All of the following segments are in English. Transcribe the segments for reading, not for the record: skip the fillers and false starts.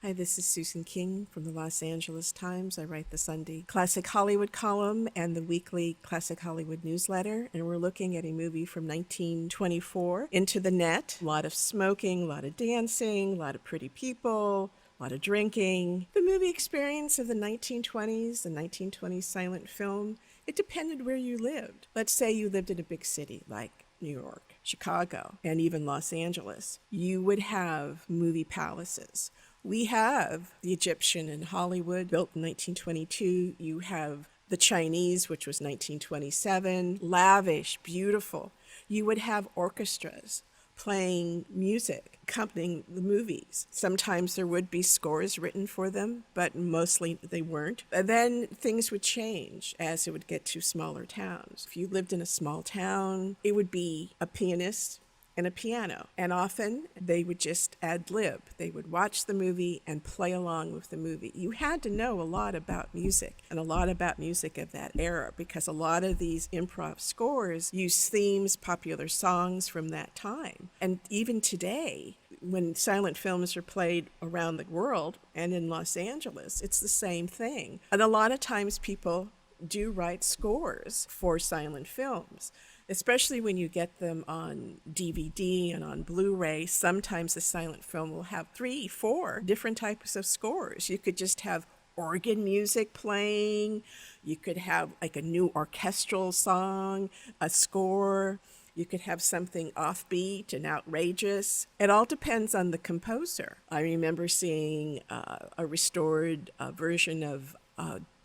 Hi, this is Susan King from the Los Angeles Times. I write the Sunday Classic Hollywood column and the weekly Classic Hollywood newsletter. And we're looking at a movie from 1924, Into the Net. A lot of smoking, a lot of dancing, a lot of pretty people, a lot of drinking. The movie experience of the 1920s, the 1920s silent film, it depended where you lived. Let's say you lived in a big city like New York, Chicago, and even Los Angeles. You would have movie palaces. We have the Egyptian in Hollywood, built in 1922. You have the Chinese, which was 1927, lavish, beautiful. You would have orchestras playing music, accompanying the movies. Sometimes there would be scores written for them, but mostly they weren't. And then things would change as it would get to smaller towns. If you lived in a small town, it would be a pianist and a piano. And often they would just ad lib. They would watch the movie and play along with the movie. You had to know a lot about music and a lot about music of that era because a lot of these improv scores use themes, popular songs from that time. And even today, when silent films are played around the world and in Los Angeles, it's the same thing. And a lot of times people do write scores for silent films, especially when you get them on DVD and on Blu-ray. Sometimes the silent film will have 3, 4 different types of scores. You could just have organ music playing. You could have like a new orchestral song, a score. You could have something offbeat and outrageous. It all depends on the composer. I remember seeing a restored version of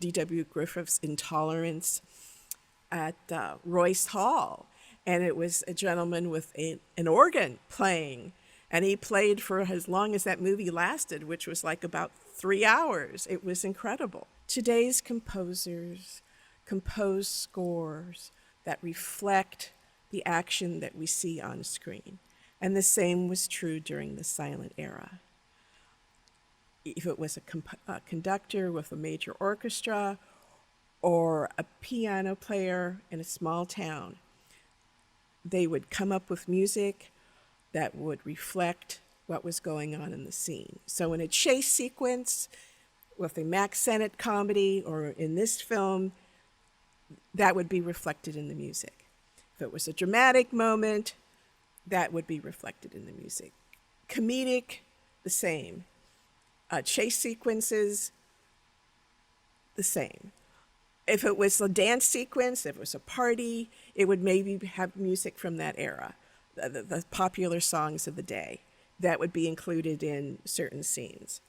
D.W. Griffith's Intolerance at Royce Hall, and it was a gentleman with an organ playing, and he played for as long as that movie lasted, which was like about 3 hours. It was incredible. Today's composers compose scores that reflect the action that we see on screen, and the same was true during the silent era. If it was a conductor with a major orchestra or a piano player in a small town, they would come up with music that would reflect what was going on in the scene. So in a chase sequence with a Mack Sennett comedy, or in this film, that would be reflected in the music. If it was a dramatic moment, that would be reflected in the music. Comedic, the same. Chase sequences, the same. If it was a dance sequence, if it was a party, it would maybe have music from that era, the popular songs of the day that would be included in certain scenes.